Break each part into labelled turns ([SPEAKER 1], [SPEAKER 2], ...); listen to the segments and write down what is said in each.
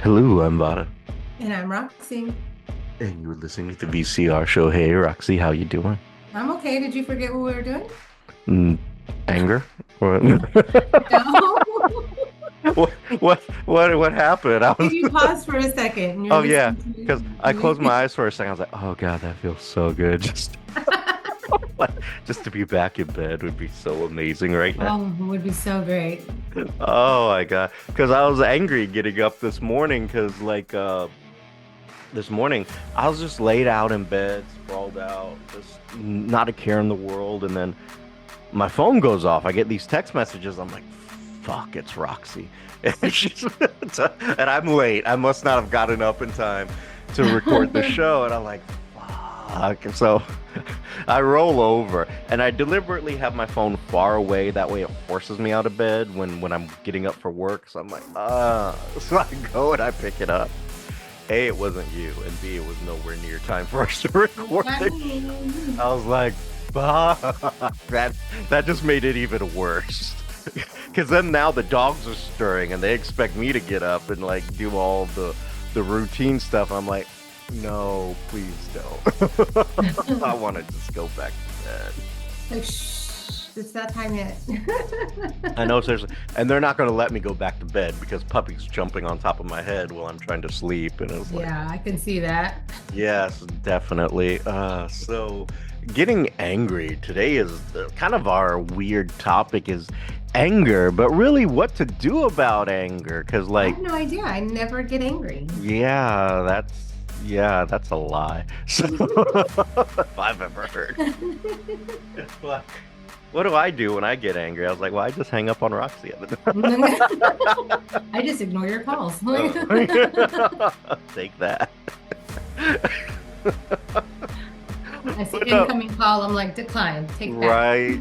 [SPEAKER 1] Hello, I'm Vara,
[SPEAKER 2] And I'm Roxy.
[SPEAKER 1] and you're listening to the VCR Show. Hey, Roxy, how you doing?
[SPEAKER 2] I'm okay. Did you forget what we were doing?
[SPEAKER 1] Mm, anger? What?
[SPEAKER 2] No.
[SPEAKER 1] what? What happened? I
[SPEAKER 2] Did
[SPEAKER 1] was.
[SPEAKER 2] you pause for a second and you're
[SPEAKER 1] Oh yeah,
[SPEAKER 2] listening to
[SPEAKER 1] because I closed
[SPEAKER 2] me?
[SPEAKER 1] my eyes for a second. I was like, oh god, that feels so good. Just to be back in bed would be so amazing right now.
[SPEAKER 2] Oh, it would be so great.
[SPEAKER 1] Oh my god, because I was angry getting up this morning because this morning I was just laid out in bed, sprawled out, just not a care in the world, and then my phone goes off. I get these text messages. I'm like, fuck, it's Roxy. And and I'm late. I must not have gotten up in time to record the show. And I'm like, fuck. And so I roll over and I deliberately have my phone far away. That way it forces me out of bed when I'm getting up for work. So I'm like, ah. So I go and I pick it up. A, it wasn't you, and B, it was nowhere near time for us to record the
[SPEAKER 2] Dang.
[SPEAKER 1] I was like, fuck. That that just made it even worse. Because then now the dogs are stirring and they expect me to get up and like do all the routine stuff. I'm like, no, please don't. I want to just go back to bed.
[SPEAKER 2] Like, shh, it's that time yet.
[SPEAKER 1] I know, seriously, and they're not going to let me go back to bed because puppy's jumping on top of my head while I'm trying to sleep, and it's like,
[SPEAKER 2] Yeah, I can see that.
[SPEAKER 1] yes, definitely. So getting angry today is kind of our weird topic is anger, but really what to do about anger? Because
[SPEAKER 2] I
[SPEAKER 1] like,
[SPEAKER 2] have no idea. I never get angry.
[SPEAKER 1] yeah, that's a lie. So if I've ever heard. What what do I do when I get angry? I was like, well, I just hang up on Roxy at the
[SPEAKER 2] I just ignore your calls.
[SPEAKER 1] Take that.
[SPEAKER 2] I see
[SPEAKER 1] But no,
[SPEAKER 2] incoming call. I'm like, decline. Take that.
[SPEAKER 1] right.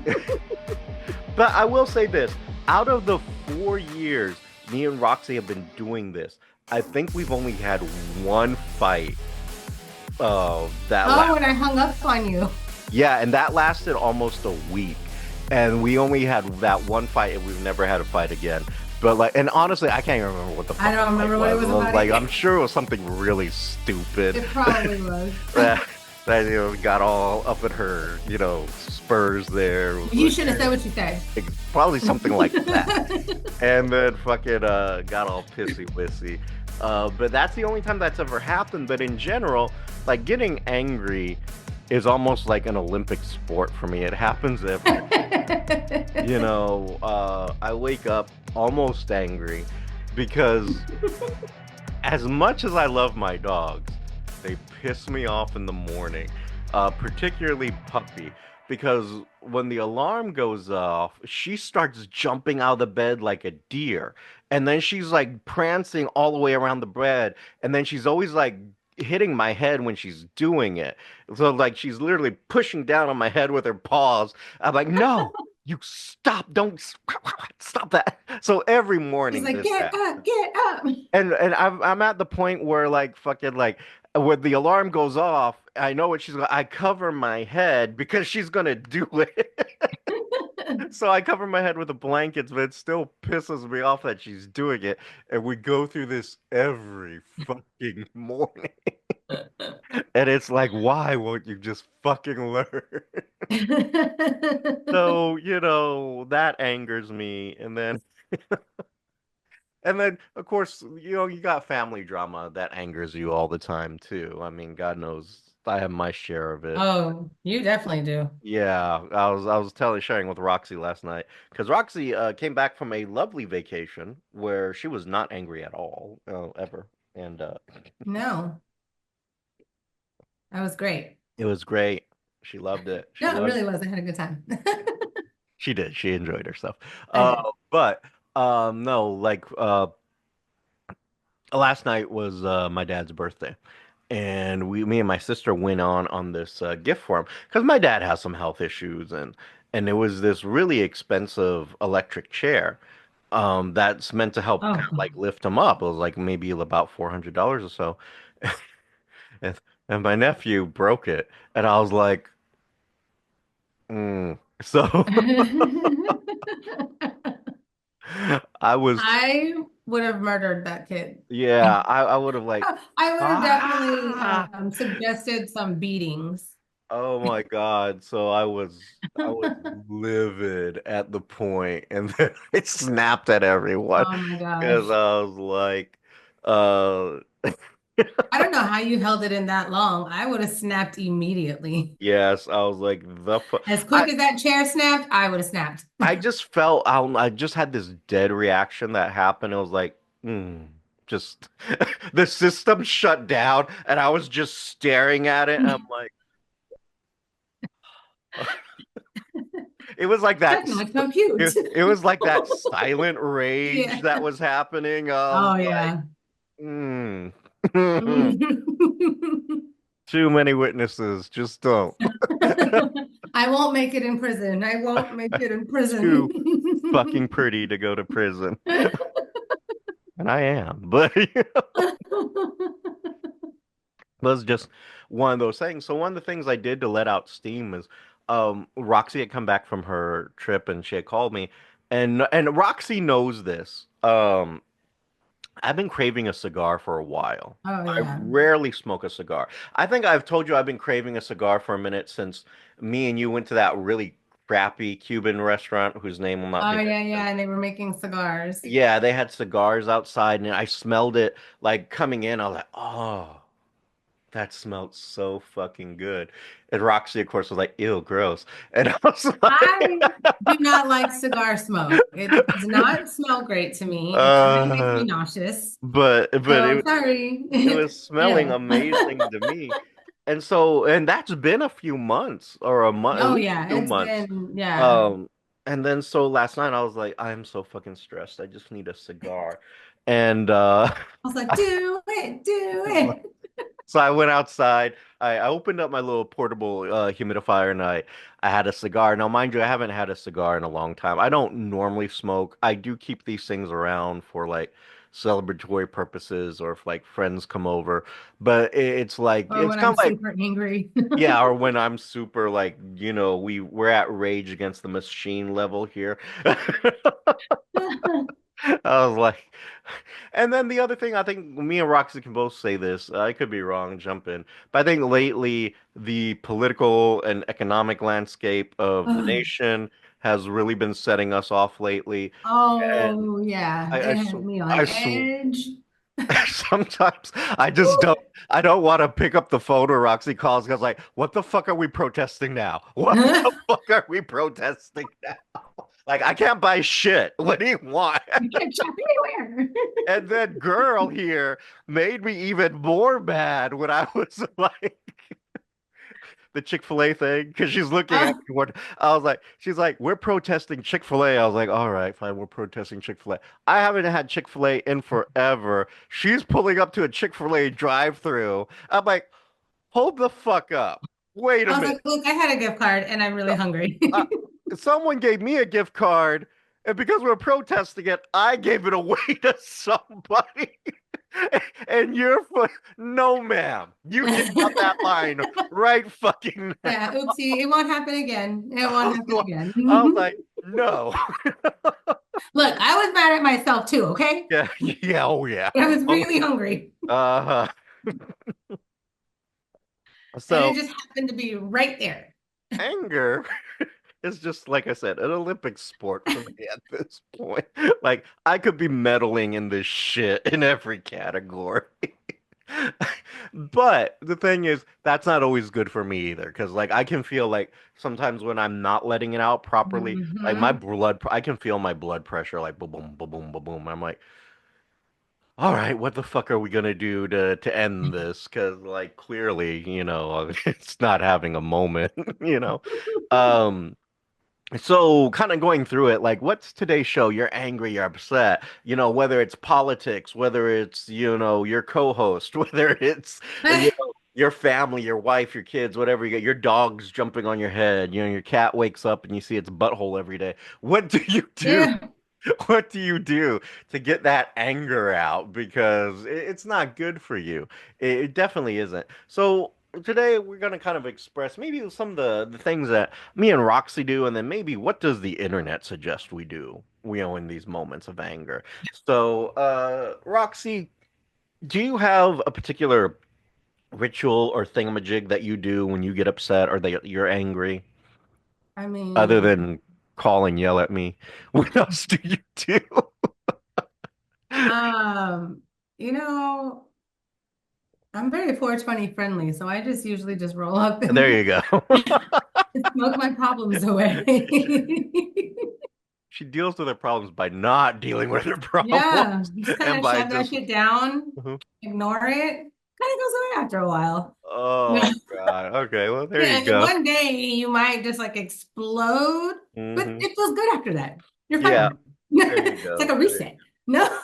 [SPEAKER 1] But I will say this, out of the 4 years me and Roxy have been doing this, I think we've only had one fight that
[SPEAKER 2] Oh,
[SPEAKER 1] last.
[SPEAKER 2] when I hung up on you.
[SPEAKER 1] Yeah, and that lasted almost a week. And we only had that one fight and we've never had a fight again. But like, and honestly, I can't even remember what the
[SPEAKER 2] I
[SPEAKER 1] fucking
[SPEAKER 2] don't
[SPEAKER 1] fight
[SPEAKER 2] remember what it
[SPEAKER 1] was.
[SPEAKER 2] was
[SPEAKER 1] It was
[SPEAKER 2] about
[SPEAKER 1] like,
[SPEAKER 2] either.
[SPEAKER 1] I'm sure it was something really stupid
[SPEAKER 2] It probably was.
[SPEAKER 1] that, that got all up in her, spurs there. It was
[SPEAKER 2] You
[SPEAKER 1] like,
[SPEAKER 2] should have said what you said.
[SPEAKER 1] probably something like that. And then fucking got all pissy wissy. But that's the only time that's ever happened. But in general, like getting angry is almost like an Olympic sport for me. It happens every I wake up almost angry because as much as I love my dogs, they piss me off in the morning, particularly Puppy, because when the alarm goes off, she starts jumping out of the bed like a deer. And then she's like prancing all the way around the bed. And then she's always like hitting my head when she's doing it. So, like, she's literally pushing down on my head with her paws. I'm like, no, you stop. Don't stop that. So every
[SPEAKER 2] He's
[SPEAKER 1] morning
[SPEAKER 2] like,
[SPEAKER 1] this
[SPEAKER 2] get
[SPEAKER 1] happens.
[SPEAKER 2] up, get up.
[SPEAKER 1] And I'm at the point where like fucking like when the alarm goes off, I know what she's going. I cover my head because she's gonna do it. So I cover my head with the blankets, but it still pisses me off that she's doing it. And we go through this every fucking morning. And it's like, why won't you just fucking learn? So, that angers me. And then, of course, you got family drama that angers you all the time too. I mean, God knows I have my share of it.
[SPEAKER 2] Oh, you definitely do.
[SPEAKER 1] Yeah, I was telling sharing with Roxy last night because Roxy came back from a lovely vacation where she was not angry at all, ever, and
[SPEAKER 2] No, that was great.
[SPEAKER 1] it was great. She loved it. She
[SPEAKER 2] No, it
[SPEAKER 1] loved.
[SPEAKER 2] really was. I had a good time.
[SPEAKER 1] She did. She enjoyed herself.
[SPEAKER 2] I did.
[SPEAKER 1] But no, like last night was my dad's birthday, and me and my sister went on this gift for him because my dad has some health issues, and it was this really expensive electric chair that's meant to help kind
[SPEAKER 2] Oh,
[SPEAKER 1] of like lift him up. It was like maybe about $400 or so, and, and my nephew broke it, and I was like, so I was
[SPEAKER 2] I would have murdered that kid.
[SPEAKER 1] Yeah, I would have like,
[SPEAKER 2] I would have definitely
[SPEAKER 1] ah,
[SPEAKER 2] suggested some beatings.
[SPEAKER 1] oh my God. So I was livid at the point, and then I snapped at everyone
[SPEAKER 2] Oh my
[SPEAKER 1] because
[SPEAKER 2] gosh.
[SPEAKER 1] I was like, uh,
[SPEAKER 2] I don't know how you held it in that long. I would have snapped immediately.
[SPEAKER 1] yes, I was like
[SPEAKER 2] As
[SPEAKER 1] I
[SPEAKER 2] quick as that chair snapped, I would have snapped.
[SPEAKER 1] I just felt I just had this dead reaction that happened. It was like, just the system shut down, and I was just staring at it. And I'm like, it was like that.
[SPEAKER 2] Does not compute.
[SPEAKER 1] It was like that silent rage
[SPEAKER 2] Yeah.
[SPEAKER 1] that was happening. I was
[SPEAKER 2] Oh
[SPEAKER 1] like,
[SPEAKER 2] yeah.
[SPEAKER 1] mm.
[SPEAKER 2] I
[SPEAKER 1] Too many witnesses. Just don't.
[SPEAKER 2] won't make it in prison. I won't make it in prison.
[SPEAKER 1] Too fucking pretty to go to prison, and I am. But was just one of those things. So one of the things I did to let out steam is Roxy had come back from her trip and she had called me and Roxy knows this. I've been craving a cigar for a while.
[SPEAKER 2] Oh
[SPEAKER 1] I
[SPEAKER 2] yeah.
[SPEAKER 1] rarely smoke a cigar. I think I've told you I've been craving a cigar for a minute since me and you went to that really crappy Cuban restaurant whose name will not
[SPEAKER 2] Oh
[SPEAKER 1] be
[SPEAKER 2] yeah,
[SPEAKER 1] mentioned.
[SPEAKER 2] yeah. And they were making cigars.
[SPEAKER 1] Yeah, they had cigars outside and I smelled it like coming in. I was like, oh. That smelled so fucking good. And Roxy, of course, was like, ew, gross. And I was like,
[SPEAKER 2] I do not like cigar smoke. It does not smell great to me. It kind of makes
[SPEAKER 1] uh,
[SPEAKER 2] me nauseous.
[SPEAKER 1] but
[SPEAKER 2] So sorry.
[SPEAKER 1] it was smelling
[SPEAKER 2] Yeah.
[SPEAKER 1] amazing to me. And so, and that's been a few months or a month, at
[SPEAKER 2] Oh
[SPEAKER 1] least
[SPEAKER 2] yeah,
[SPEAKER 1] two
[SPEAKER 2] it's
[SPEAKER 1] months.
[SPEAKER 2] been yeah.
[SPEAKER 1] Um, and then so last night I was like, I'm so fucking stressed. I just need a cigar. And
[SPEAKER 2] I was like, do it, do it.
[SPEAKER 1] So I went outside. I opened up my little portable humidifier and I had a cigar. Now, mind you, I haven't had a cigar in a long time. I don't normally smoke. I do keep these things around for like celebratory purposes or if like friends come over. But it's like
[SPEAKER 2] Or
[SPEAKER 1] it's
[SPEAKER 2] when
[SPEAKER 1] kind
[SPEAKER 2] I'm
[SPEAKER 1] of like
[SPEAKER 2] super angry.
[SPEAKER 1] yeah, or when I'm super like, we're at Rage Against the Machine level here. I was like, and then the other thing, I think me and Roxy can both say this. I could be wrong, jump in. But I think lately the political and economic landscape of the nation has really been setting us off lately. And
[SPEAKER 2] Oh yeah,
[SPEAKER 1] I, I,
[SPEAKER 2] it
[SPEAKER 1] sw
[SPEAKER 2] had me on
[SPEAKER 1] I sw
[SPEAKER 2] edge.
[SPEAKER 1] sometimes I don't want to pick up the phone or Roxy calls because like, what the fuck are we protesting now? What the fuck are we protesting now? Like, I can't buy shit. What do you want?
[SPEAKER 2] You can't shop anywhere.
[SPEAKER 1] And then girl here made me even more mad when I was like the Chick-fil-A thing because she's looking at
[SPEAKER 2] Oh,
[SPEAKER 1] me. What I was like, she's like, we're protesting Chick-fil-A. I was like, all right, fine, we're protesting Chick-fil-A. I haven't had Chick-fil-A in forever. She's pulling up to a Chick-fil-A drive-through. I'm like, hold the fuck up. Wait a
[SPEAKER 2] I was
[SPEAKER 1] minute.
[SPEAKER 2] like, look, I had a gift card and I'm really hungry.
[SPEAKER 1] Uh, someone gave me a gift card, and because we're protesting it, I gave it away to somebody. And you're no, ma'am. You get on that line right fucking now.
[SPEAKER 2] Yeah, oopsie, it won't happen again. It
[SPEAKER 1] I
[SPEAKER 2] won't
[SPEAKER 1] was
[SPEAKER 2] happen
[SPEAKER 1] like,
[SPEAKER 2] again.
[SPEAKER 1] I was like, no.
[SPEAKER 2] Look, I was mad at myself too, okay?
[SPEAKER 1] Yeah, yeah, oh yeah.
[SPEAKER 2] I was
[SPEAKER 1] Oh,
[SPEAKER 2] really hungry.
[SPEAKER 1] uh,
[SPEAKER 2] And it
[SPEAKER 1] so
[SPEAKER 2] just happened to be right there.
[SPEAKER 1] anger is just like I said, an Olympic sport for me at this point. Like I could be medaling in this shit in every category. But the thing is, that's not always good for me either, because like I can feel like sometimes when I'm not letting it out properly, like
[SPEAKER 2] Hmm.
[SPEAKER 1] I can feel my blood pressure like boom, boom, boom, boom, boom, boom. I'm like, all right, what the fuck are we gonna do to end this? Because like clearly, it's not having a moment, you know. Um, so, kind of going through it, like, what's today's show? You're angry, you're upset, whether it's politics, whether it's, your co-host, whether it's, your family, your wife, your kids, whatever you get, your dog's jumping on your head, your cat wakes up and you see its butthole every day. What do you do?
[SPEAKER 2] Yeah.
[SPEAKER 1] What do you do to get that anger out? Because it's not good for you. It definitely isn't. So, today we're going to kind of express maybe some of the things that me and Roxy do, and then maybe what does the internet suggest we do, in these moments of anger. So, Roxy, do you have a particular ritual or thingamajig that you do when you get upset or that you're angry,
[SPEAKER 2] I
[SPEAKER 1] other
[SPEAKER 2] mean,
[SPEAKER 1] than call and yell at me? What else do you do?
[SPEAKER 2] um, you know, I'm very 420 friendly, so I just usually just roll up
[SPEAKER 1] There
[SPEAKER 2] and
[SPEAKER 1] you go.
[SPEAKER 2] smoke my problems away.
[SPEAKER 1] She deals with her problems by not dealing with her
[SPEAKER 2] Yeah,
[SPEAKER 1] problems
[SPEAKER 2] just kind
[SPEAKER 1] and
[SPEAKER 2] of
[SPEAKER 1] by
[SPEAKER 2] shut that
[SPEAKER 1] just
[SPEAKER 2] shit down,
[SPEAKER 1] Mhm.
[SPEAKER 2] ignore it. Kind of goes away after a while.
[SPEAKER 1] Oh God. Okay, well there you
[SPEAKER 2] Yeah, and
[SPEAKER 1] go.
[SPEAKER 2] one day you might just like explode, but
[SPEAKER 1] Hmm.
[SPEAKER 2] it feels good after that. You're
[SPEAKER 1] Yeah,
[SPEAKER 2] fine.
[SPEAKER 1] there you
[SPEAKER 2] It's like
[SPEAKER 1] go.
[SPEAKER 2] a
[SPEAKER 1] There you
[SPEAKER 2] reset. No.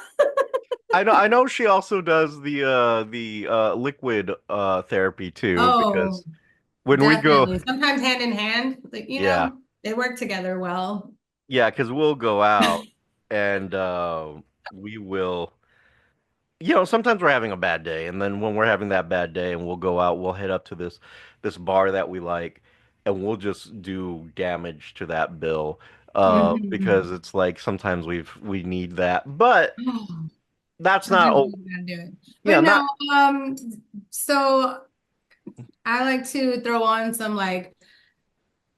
[SPEAKER 1] I know she also does the liquid therapy too,
[SPEAKER 2] Oh,
[SPEAKER 1] because when we go,
[SPEAKER 2] definitely. Sometimes hand in hand, like,
[SPEAKER 1] yeah.
[SPEAKER 2] they work together well.
[SPEAKER 1] Yeah, because we'll go out and we will, sometimes we're having a bad day, and then when we're having that bad day, and we'll go out, we'll head up to this bar that we like, and we'll just do damage to that bill,
[SPEAKER 2] Mhm.
[SPEAKER 1] because it's like sometimes we need that, but that's not,
[SPEAKER 2] Sometimes
[SPEAKER 1] oh,
[SPEAKER 2] you gotta do it.
[SPEAKER 1] yeah,
[SPEAKER 2] But
[SPEAKER 1] not.
[SPEAKER 2] no, so I like to throw on some like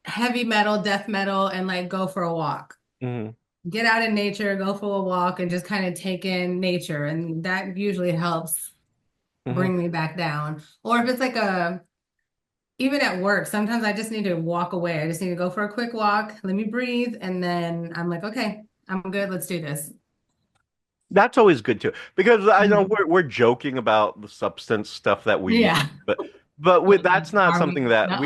[SPEAKER 2] heavy metal, death metal, and like go for a walk.
[SPEAKER 1] Mhm,
[SPEAKER 2] Get out in nature, go for a walk, and just kind of take in nature. And that usually helps
[SPEAKER 1] mhm.
[SPEAKER 2] bring me back down. Or if it's like even at work, sometimes I just need to walk away. I just need to go for a quick walk, let me breathe, and then I'm like, okay, I'm good, let's do this.
[SPEAKER 1] That's always good too, because I know
[SPEAKER 2] Mhm.
[SPEAKER 1] we're joking about the substance stuff that we use,
[SPEAKER 2] Yeah.
[SPEAKER 1] but with that's not
[SPEAKER 2] Are
[SPEAKER 1] something
[SPEAKER 2] we?
[SPEAKER 1] that
[SPEAKER 2] No.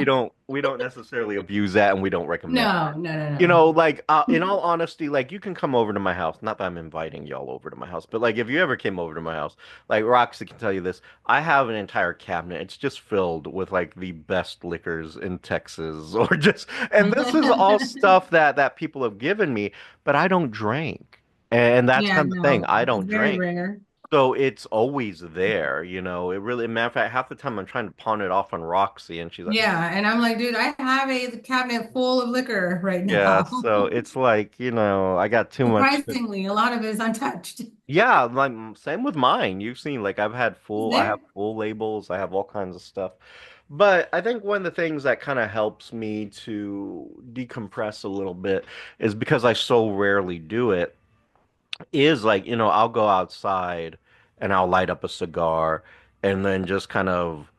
[SPEAKER 1] we don't necessarily abuse that, and we don't recommend
[SPEAKER 2] No,
[SPEAKER 1] it.
[SPEAKER 2] no, no,
[SPEAKER 1] Like, in
[SPEAKER 2] no.
[SPEAKER 1] all honesty, like, you can come over to my house. Not that I'm inviting y'all over to my house, but like if you ever came over to my house, like Roxy can tell you this, I have an entire cabinet. It's just filled with like the best liquors in Texas, or just, and this is all stuff that people have given me, but I don't drink. And that's
[SPEAKER 2] Yeah,
[SPEAKER 1] kind of the thing.
[SPEAKER 2] no,
[SPEAKER 1] I
[SPEAKER 2] it's
[SPEAKER 1] don't
[SPEAKER 2] very
[SPEAKER 1] drink.
[SPEAKER 2] rare.
[SPEAKER 1] So it's always there, It really, matter of fact, half the time I'm trying to pawn it off on Roxy, and she's like,
[SPEAKER 2] Yeah, and I'm like, dude, I have a cabinet full of liquor right
[SPEAKER 1] yeah.
[SPEAKER 2] now.
[SPEAKER 1] So it's like, I got too much.
[SPEAKER 2] Surprisingly, a lot of it is untouched.
[SPEAKER 1] Yeah, like same with mine. You've seen, like,
[SPEAKER 2] It's
[SPEAKER 1] I have
[SPEAKER 2] there.
[SPEAKER 1] full labels, I have all kinds of stuff. But I think one of the things that kind of helps me to decompress a little bit is, because I so rarely do it, is like, I'll go outside and I'll light up a cigar and then just kind of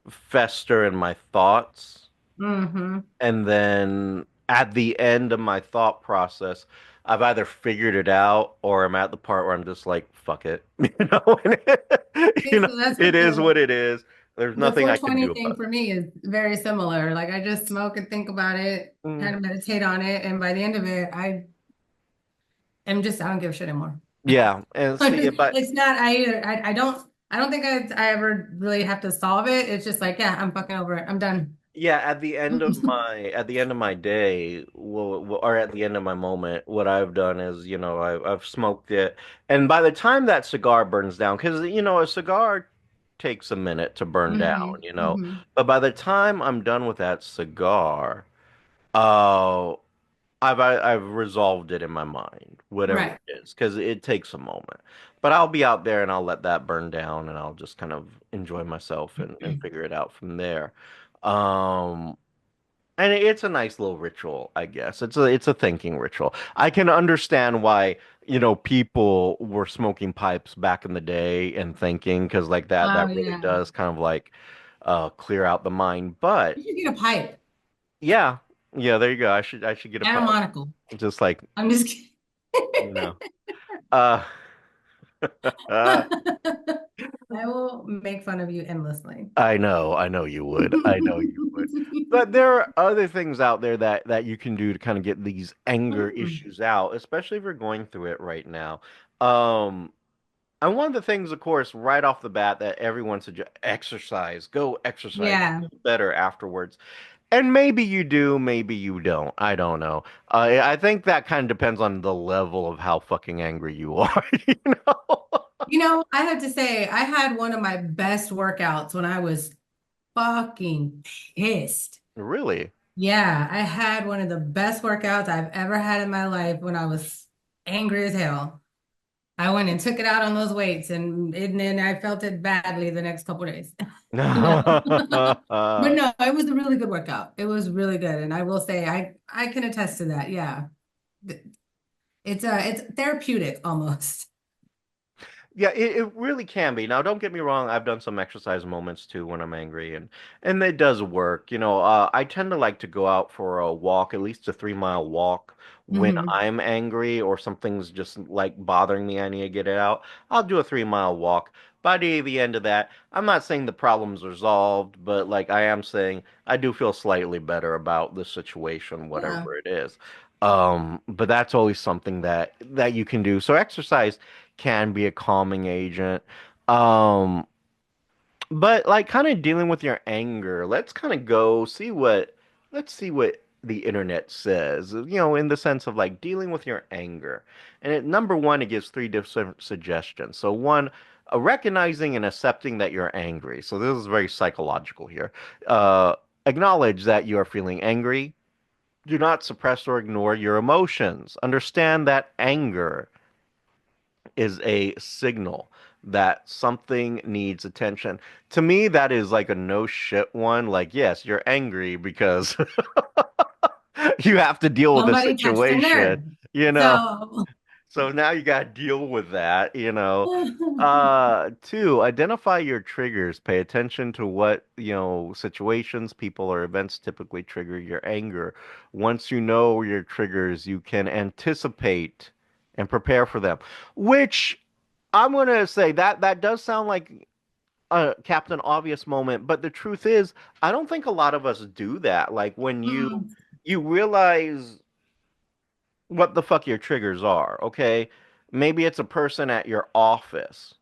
[SPEAKER 1] fester in my thoughts.
[SPEAKER 2] Mm-hmm.
[SPEAKER 1] And then at the end of my thought process, I've either figured it out, or I'm at the part where I'm just like, fuck it. And
[SPEAKER 2] Okay, so that's
[SPEAKER 1] it
[SPEAKER 2] what
[SPEAKER 1] is what it is. There's
[SPEAKER 2] the
[SPEAKER 1] nothing I can
[SPEAKER 2] 420
[SPEAKER 1] do
[SPEAKER 2] thing
[SPEAKER 1] about
[SPEAKER 2] for me is very similar. Like I just smoke and think about it,
[SPEAKER 1] it.
[SPEAKER 2] kind of meditate on it, and by the end of it, I don't give a shit anymore.
[SPEAKER 1] Yeah, and see, but
[SPEAKER 2] It's not I don't think I ever really have to solve it. It's just like, yeah, I'm fucking over it. I'm done.
[SPEAKER 1] yeah, at the end of my day, or at the end of my moment, what I've done is, I've smoked it, and by the time that cigar burns down, because a cigar takes a minute to burn down,
[SPEAKER 2] Hmm. Hmm.
[SPEAKER 1] but by the time I'm done with that cigar, uh, I've resolved it in my mind, whatever
[SPEAKER 2] Right.
[SPEAKER 1] it is, because it takes a moment. But I'll be out there and I'll let that burn down, and I'll just kind of enjoy myself and figure it out from there. Um, and it's a nice little ritual, I guess. It's a thinking ritual. I can understand why, people were smoking pipes back in the day and thinking, because like
[SPEAKER 2] Oh
[SPEAKER 1] that really
[SPEAKER 2] yeah.
[SPEAKER 1] does kind of like clear out the mind. But
[SPEAKER 2] You should get a pipe
[SPEAKER 1] yeah, yeah, there you go. I should get a
[SPEAKER 2] and a
[SPEAKER 1] pipe.
[SPEAKER 2] monocle.
[SPEAKER 1] Just like,
[SPEAKER 2] I'm just kidding.
[SPEAKER 1] you know. Uh, uh
[SPEAKER 2] I will make fun of you endlessly.
[SPEAKER 1] I know you would. I know you would. But there are other things out there that you can do to kind of get these anger
[SPEAKER 2] Mm.
[SPEAKER 1] issues out, especially if you're going through it right now. Um, and one of the things, of course, right off the bat, that everyone suggests, exercise, go exercise,
[SPEAKER 2] Yeah.
[SPEAKER 1] feel better afterwards. And maybe you do, maybe you don't. I don't know. I think that kind of depends on the level of how fucking angry you are, you know?
[SPEAKER 2] I have to say, I had one of my best workouts when I was fucking pissed.
[SPEAKER 1] Really?
[SPEAKER 2] Yeah, I had one of the best workouts I've ever had in my life when I was angry as hell. I went and took it out on those weights and then I felt it badly the next couple of days. You know. But no, it was a really good workout. It was really good. And I will say I can attest to that. Yeah. It's therapeutic almost.
[SPEAKER 1] Yeah, it really can be. Now, don't get me wrong. I've done some exercise moments too when I'm angry, and it does work. I tend to like to go out for a walk, at least a 3 mile walk when
[SPEAKER 2] Hmm.
[SPEAKER 1] I'm angry or something's just like bothering me. I need to get it out. I'll do a 3 mile walk. By the end of that, I'm not saying the problem's resolved, but like I am saying I do feel slightly better about the situation,
[SPEAKER 2] Yeah.
[SPEAKER 1] whatever it is. But that's always something that you can do. So exercise can be a calming agent. Um, but like kind of dealing with your anger, let's kind of go see let's see what the internet says, in the sense of like dealing with your anger. And number one, it gives three different suggestions. So one, recognizing and accepting that you're angry. So this is very psychological here. Uh, Acknowledge that you are feeling angry. Do not suppress or ignore your emotions. Understand that anger is a signal that something needs attention. To me, that is like a no shit one. Like, yes, you're angry because you have to deal with a
[SPEAKER 2] Somebody touched a
[SPEAKER 1] situation,
[SPEAKER 2] nerve.
[SPEAKER 1] you know.
[SPEAKER 2] So,
[SPEAKER 1] So now you got to deal with that. Two, identify your triggers. Pay attention to what, situations, people, or events typically trigger your anger. Once you know your triggers, you can anticipate and prepare for them, which I'm gonna say that does sound like a Captain Obvious moment, but the truth is, I don't think a lot of us do that. Like when
[SPEAKER 2] mm,
[SPEAKER 1] you realize what the fuck your triggers are, okay? Maybe it's a person at your office.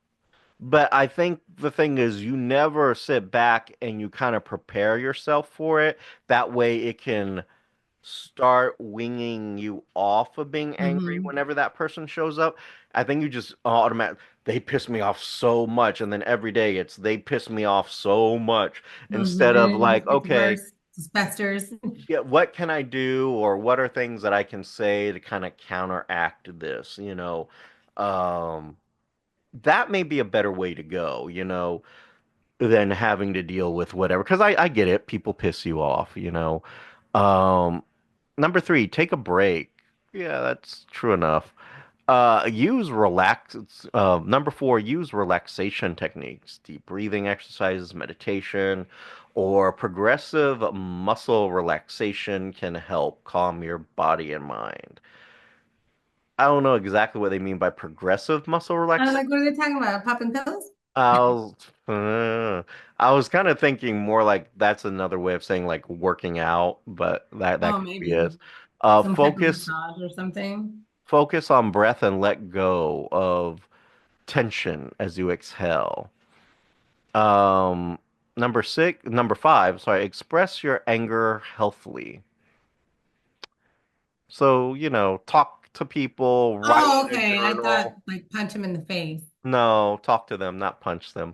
[SPEAKER 1] But I think the thing is, you never sit back and you kind of prepare yourself for it. That way it can start winging you off of being angry
[SPEAKER 2] hmm,
[SPEAKER 1] whenever that person shows up. I think you just automatically, they piss me off so much. And then every day it's, they piss me off so much
[SPEAKER 2] hmm.
[SPEAKER 1] instead
[SPEAKER 2] And
[SPEAKER 1] of
[SPEAKER 2] it
[SPEAKER 1] like,
[SPEAKER 2] just gets
[SPEAKER 1] okay,
[SPEAKER 2] worse. It festers.
[SPEAKER 1] yeah, what can I do or what are things that I can say to kind of counteract this? Um, that may be a better way to go, than having to deal with whatever. Because I get it. People piss you off. Um, Number three, take a break. Yeah, that's true enough. Use relax. Number four, use relaxation techniques, deep breathing exercises, meditation, or progressive muscle relaxation can help calm your body and mind. I don't know exactly what they mean by progressive muscle
[SPEAKER 2] I was
[SPEAKER 1] relaxation.
[SPEAKER 2] like, what are they talking about? Popping pills?
[SPEAKER 1] I was, uh, I was kind of thinking more like that's another way of saying like working out, but that
[SPEAKER 2] Oh,
[SPEAKER 1] could be
[SPEAKER 2] maybe
[SPEAKER 1] it.
[SPEAKER 2] some type of
[SPEAKER 1] Focus
[SPEAKER 2] massage or something.
[SPEAKER 1] Focus on breath and let go of tension as you exhale. Um, Number five, sorry, express your anger healthily. So, talk to people, write
[SPEAKER 2] Oh,
[SPEAKER 1] in a
[SPEAKER 2] okay. I thought
[SPEAKER 1] journal.
[SPEAKER 2] like punch him in the face.
[SPEAKER 1] No, talk to them, not punch them.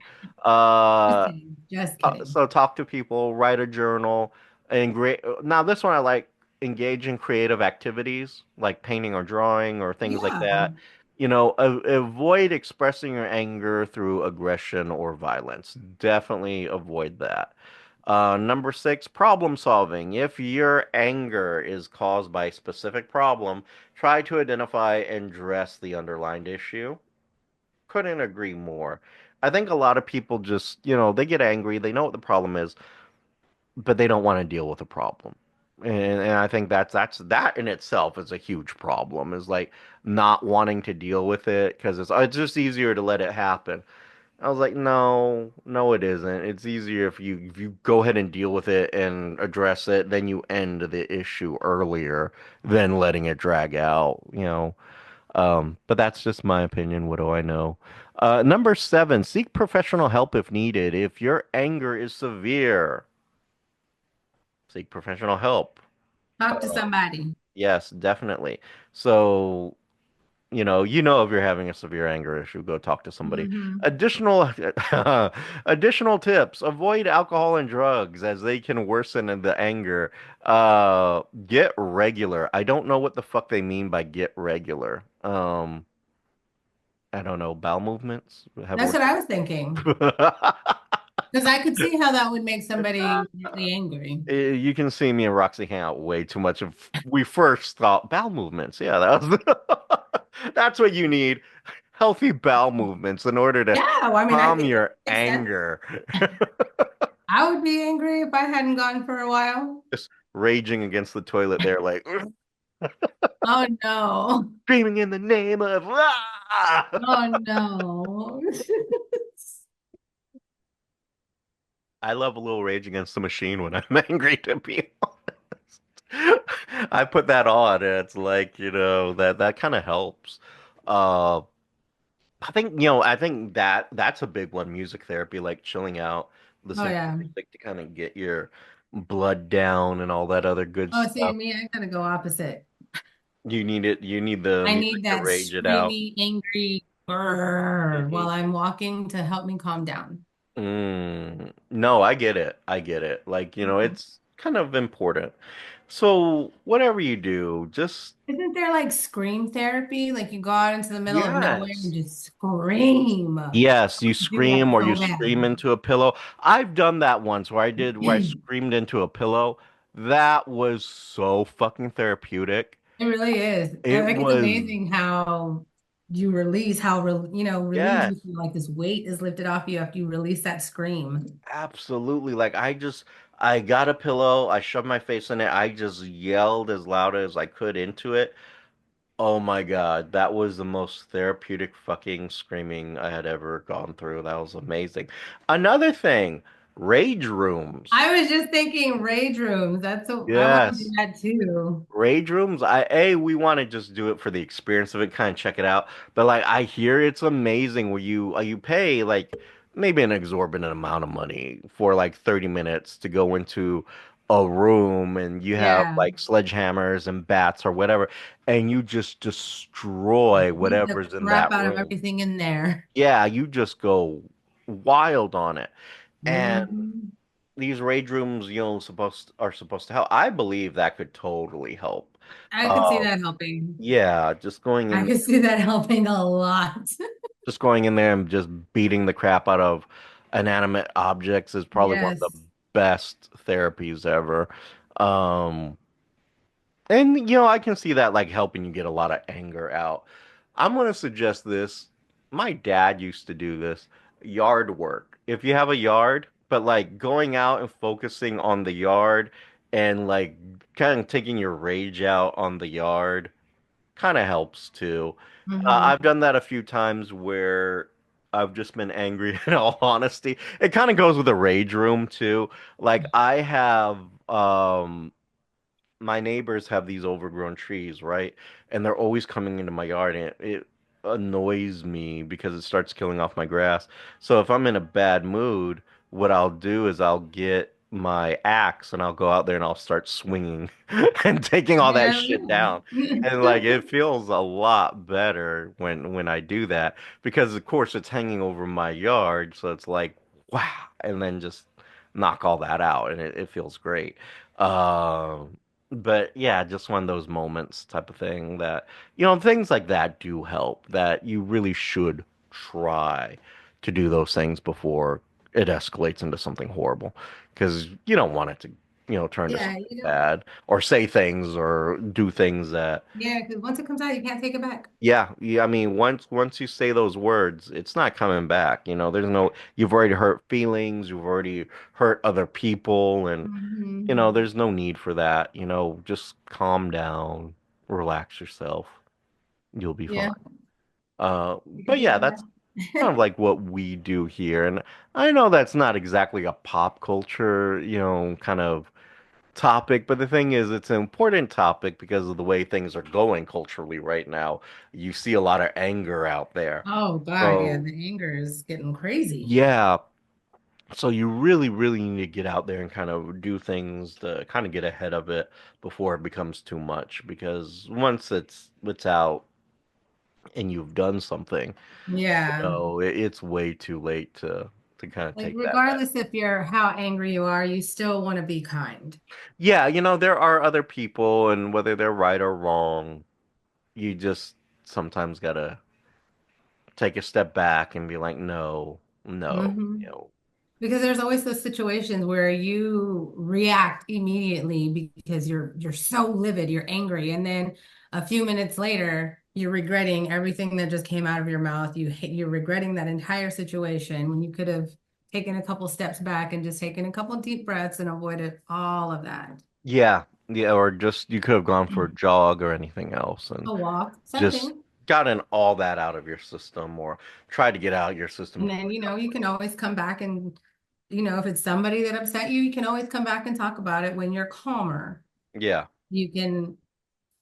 [SPEAKER 2] Just
[SPEAKER 1] Uh,
[SPEAKER 2] kidding. Just kidding.
[SPEAKER 1] so talk to people, write a journal, and great. Now this one I like engage in creative activities like painting or drawing or things like
[SPEAKER 2] Yeah.
[SPEAKER 1] that. Avoid expressing your anger through aggression or violence. Definitely avoid that. Number six, problem solving. If your anger is caused by a specific problem, try to identify and address the underlying issue. Couldn't agree more. I think a lot of people just, they get angry, they know what the problem is, but they don't want to deal with the problem. And I think that in itself is a huge problem, is like not wanting to deal with it because it's just easier to let it happen. I was like, no, no, it isn't. It's easier if you go ahead and deal with it and address it, then you end the issue earlier than letting it drag out. But that's just my opinion. What do I know? Number seven, seek professional help if needed. If your anger is severe, seek professional help.
[SPEAKER 2] Talk to
[SPEAKER 1] Uh,
[SPEAKER 2] somebody.
[SPEAKER 1] yes, definitely. So, you know if you're having a severe anger issue, go talk to somebody.
[SPEAKER 2] Hmm.
[SPEAKER 1] Additional additional tips: avoid alcohol and drugs as they can worsen the anger. Get regular. I don't know what the fuck they mean by get regular. I don't know, bowel movements have
[SPEAKER 2] That's what
[SPEAKER 1] worked.
[SPEAKER 2] I was thinking. Because I could see how that would make somebody really angry.
[SPEAKER 1] You can see me and Roxy hang out way too much. If we first thought bowel movements, yeah, that's what you need. Healthy bowel movements in order to
[SPEAKER 2] Yeah, well, I mean, I
[SPEAKER 1] calm
[SPEAKER 2] think
[SPEAKER 1] your
[SPEAKER 2] it makes sense.
[SPEAKER 1] anger.
[SPEAKER 2] I would be angry if I hadn't gone for a while.
[SPEAKER 1] Just raging against the toilet there, like
[SPEAKER 2] Oh no.
[SPEAKER 1] screaming in the name of
[SPEAKER 2] Oh no.
[SPEAKER 1] I love a little Rage Against the Machine when I'm angry, to be honest. I put that on, and it's like, that kind of helps. Uh, I think that's a big one, music therapy, like chilling out,
[SPEAKER 2] Oh
[SPEAKER 1] listening to
[SPEAKER 2] yeah.
[SPEAKER 1] music to kind of get your blood down and all that other good
[SPEAKER 2] Oh, see,
[SPEAKER 1] stuff.
[SPEAKER 2] me, I gotta go opposite.
[SPEAKER 1] You need it, you need the
[SPEAKER 2] I need
[SPEAKER 1] music to
[SPEAKER 2] that
[SPEAKER 1] rage it out.
[SPEAKER 2] screamy, angry brrr while
[SPEAKER 1] Mhm.
[SPEAKER 2] I'm walking to help me calm down.
[SPEAKER 1] No, I get it. I get it. Like, it's kind of important. So, whatever you do, just
[SPEAKER 2] Isn't there like scream therapy? Like you go out into the middle of nowhere and
[SPEAKER 1] yes.
[SPEAKER 2] just scream. I
[SPEAKER 1] Yes, you
[SPEAKER 2] do that
[SPEAKER 1] scream or you
[SPEAKER 2] so
[SPEAKER 1] scream
[SPEAKER 2] bad.
[SPEAKER 1] into a pillow. I've done that once where I screamed into a pillow. That was so fucking therapeutic.
[SPEAKER 2] It really is.
[SPEAKER 1] It
[SPEAKER 2] And like it's
[SPEAKER 1] was,
[SPEAKER 2] amazing how you release, how relieved you
[SPEAKER 1] yes,
[SPEAKER 2] feel like this weight is lifted off you after you release that scream.
[SPEAKER 1] absolutely. Like I got a pillow, I shoved my face in it, I just yelled as loud as I could into it. Oh my God, that was the most therapeutic fucking screaming I had ever gone through. That was amazing. Another thing, rage rooms.
[SPEAKER 2] I was just thinking rage rooms. I want to do
[SPEAKER 1] Yes.
[SPEAKER 2] that too.
[SPEAKER 1] Rage rooms, we want to just do it for the experience of it, kind of check it out. But like I hear it's amazing where you pay like maybe an exorbitant amount of money for like 30 minutes to go into a room and you have
[SPEAKER 2] Yeah.
[SPEAKER 1] like sledgehammers and bats or whatever, and you just destroy
[SPEAKER 2] Beat the
[SPEAKER 1] whatever's in
[SPEAKER 2] crap
[SPEAKER 1] that
[SPEAKER 2] out of
[SPEAKER 1] room.
[SPEAKER 2] everything in there.
[SPEAKER 1] Yeah, you just go wild on it. And
[SPEAKER 2] Hmm.
[SPEAKER 1] these rage rooms, are supposed to help. I believe that could totally help.
[SPEAKER 2] I could see
[SPEAKER 1] Uh,
[SPEAKER 2] that helping.
[SPEAKER 1] yeah,
[SPEAKER 2] I could see that helping a lot.
[SPEAKER 1] just going in there and just beating the crap out of inanimate objects is probably one of the
[SPEAKER 2] Yes.
[SPEAKER 1] best therapies ever. Um, and I can see that like helping you get a lot of anger out. I'm gonna suggest this. My dad used to do this yard work. If you have a yard, but like going out and focusing on the yard and like kind of taking your rage out on the yard kind of helps too.
[SPEAKER 2] Hmm.
[SPEAKER 1] I've done that a few times where I've just been angry in all honesty. It kind of goes with the rage room too. Like I have my neighbors have these overgrown trees, right? And they're always coming into my yard, and it annoys me because it starts killing off my grass. So if I'm in a bad mood, what I'll do is I'll get my axe and I'll go out there and I'll start swinging and taking all that
[SPEAKER 2] Hell
[SPEAKER 1] shit down. And like it feels a lot better when I do that because of course it's hanging over my yard, so it's like wow, and then just knock all that out and it feels great. Um but yeah, just one of those moments type of thing that, things like that do help, that you really should try to do those things before it escalates into something horrible. Because you don't want it to, turn to
[SPEAKER 2] Yeah,
[SPEAKER 1] something bad or say things or do things that,
[SPEAKER 2] yeah, because once it comes out, you can't take it back.
[SPEAKER 1] yeah, I mean, once you say those words, it's not coming back. You've already hurt feelings, you've already hurt other people, and
[SPEAKER 2] Hmm.
[SPEAKER 1] there's no need for that. Just calm down, relax yourself. You'll be fine.
[SPEAKER 2] Yeah, you can
[SPEAKER 1] But
[SPEAKER 2] do
[SPEAKER 1] yeah,
[SPEAKER 2] that.
[SPEAKER 1] that's kind of like what we do here. And I know that's not exactly a pop culture, kind of topic, but the thing is, it's an important topic because of the way things are going culturally right now. You see a lot of anger out there.
[SPEAKER 2] Oh God, yeah,
[SPEAKER 1] So,
[SPEAKER 2] the anger is getting crazy.
[SPEAKER 1] yeah, so you really, really need to get out there and kind of do things to kind of get ahead of it before it becomes too much. Because once it's out, and you've done something,
[SPEAKER 2] Yeah.
[SPEAKER 1] it's way too late to kind of
[SPEAKER 2] Like
[SPEAKER 1] take that back.
[SPEAKER 2] regardless if you're how angry you are, you still want to be kind.
[SPEAKER 1] Yeah, there are other people, and whether they're right or wrong, you just sometimes gotta take a step back and be like, no, no,
[SPEAKER 2] Hmm. Because there's always those situations where you react immediately because you're so livid, you're angry, and then a few minutes later, you're regretting everything that just came out of your mouth. You're regretting that entire situation when you could have taken a couple steps back and just taken a couple deep breaths and avoided all of that.
[SPEAKER 1] yeah, yeah, or just you could have gone for a jog or anything else and
[SPEAKER 2] A walk,
[SPEAKER 1] just
[SPEAKER 2] something.
[SPEAKER 1] gotten all that out of your system or tried to get out of your system
[SPEAKER 2] And
[SPEAKER 1] before
[SPEAKER 2] then,
[SPEAKER 1] it got
[SPEAKER 2] you
[SPEAKER 1] worse.
[SPEAKER 2] can always come back and, if it's somebody that upset you, you can always come back and talk about it when you're calmer.
[SPEAKER 1] Yeah.
[SPEAKER 2] You can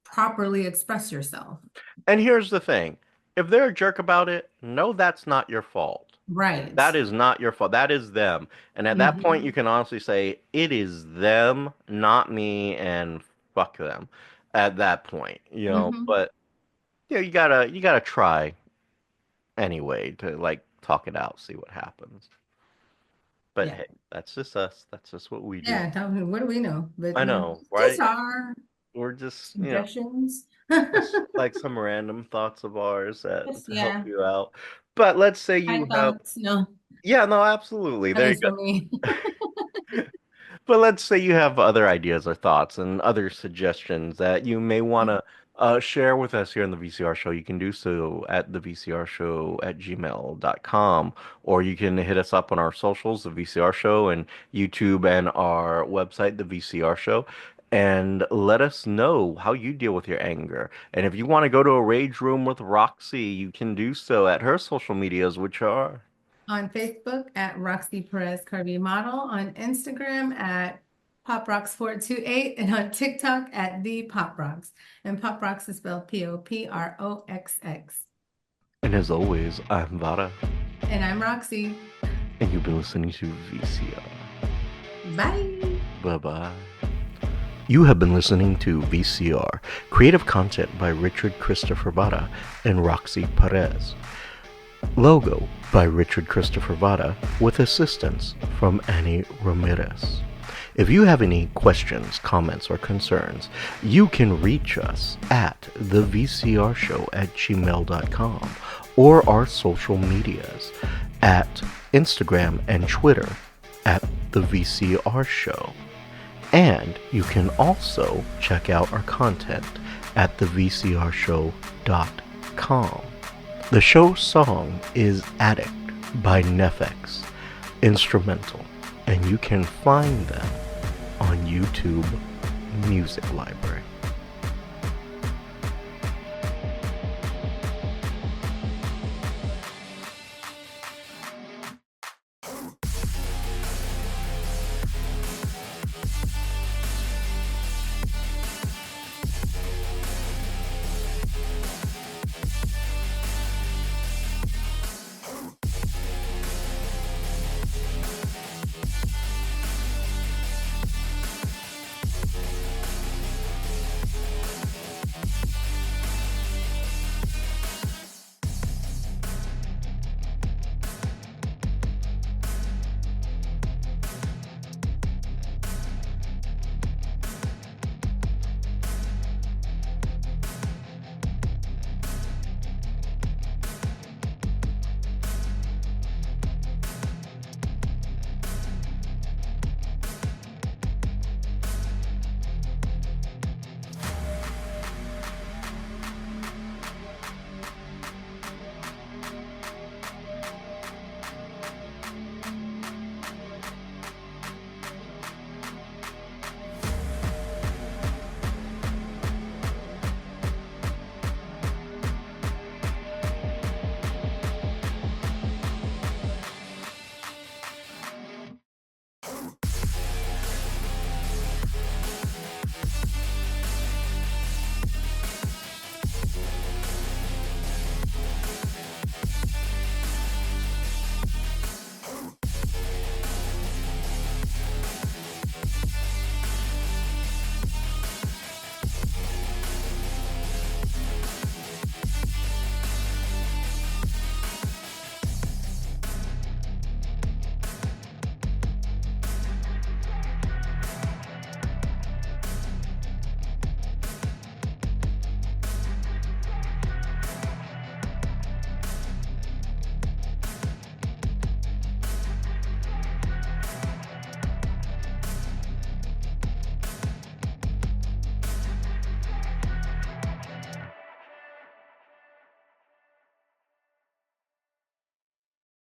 [SPEAKER 2] properly express yourself.
[SPEAKER 1] And here's the thing. If they're a jerk about it, no, that's not your fault.
[SPEAKER 2] Right.
[SPEAKER 1] That is not your fault. That is them. And at that point, you
[SPEAKER 2] Hmm.
[SPEAKER 1] can honestly say, it is them, not me, and fuck them at that point,
[SPEAKER 2] Hmm.
[SPEAKER 1] But yeah, you gotta try anyway to like talk it out, see what happens. But
[SPEAKER 2] Yeah.
[SPEAKER 1] hey, that's just us. That's just what we do.
[SPEAKER 2] Yeah. Tell me, what do we know? But,
[SPEAKER 1] I know,
[SPEAKER 2] just
[SPEAKER 1] right?
[SPEAKER 2] our
[SPEAKER 1] We're just,
[SPEAKER 2] suggestions.
[SPEAKER 1] just like some random thoughts of ours that
[SPEAKER 2] Just,
[SPEAKER 1] to help
[SPEAKER 2] yeah.
[SPEAKER 1] you out. But let's say
[SPEAKER 2] I
[SPEAKER 1] you have,
[SPEAKER 2] thoughts, no,
[SPEAKER 1] yeah, no, absolutely.
[SPEAKER 2] at
[SPEAKER 1] There you
[SPEAKER 2] least
[SPEAKER 1] go.
[SPEAKER 2] for me.
[SPEAKER 1] But let's say you have other ideas or thoughts and other suggestions that you may want to share with us here in the VCR show. You can do so at the VCR show at gmail.com, or you can hit us up on our socials, the VCR show, and YouTube and our website, the VCR show. And let us know how you deal with your anger. And if you want to go to a rage room with Roxy, you can do so at her social medias, which are.
[SPEAKER 2] On Facebook at Roxy Perez Curvy Model, on Instagram at PopRocks428, and on TikTok at the Pop Rocks. And Pop Rocks is spelled POPROXX.
[SPEAKER 1] And as always, I'm Vara,
[SPEAKER 2] And I'm Roxy.
[SPEAKER 1] and you've been listening to VCR.
[SPEAKER 2] Bye.
[SPEAKER 1] Bye bye. You have been listening to VCR, creative content by Richard Christopher Vara and Roxy Perez. Logo by Richard Christopher Vara with assistance from Annie Ramirez. If you have any questions, comments, or concerns, you can reach us at thevcrshow@gmail.com or our social medias at Instagram and Twitter at the VCR Show. And you can also check out our content at thevcrshow.com. The show song is Addict by Nefex, instrumental, and you can find them on YouTube Music Library.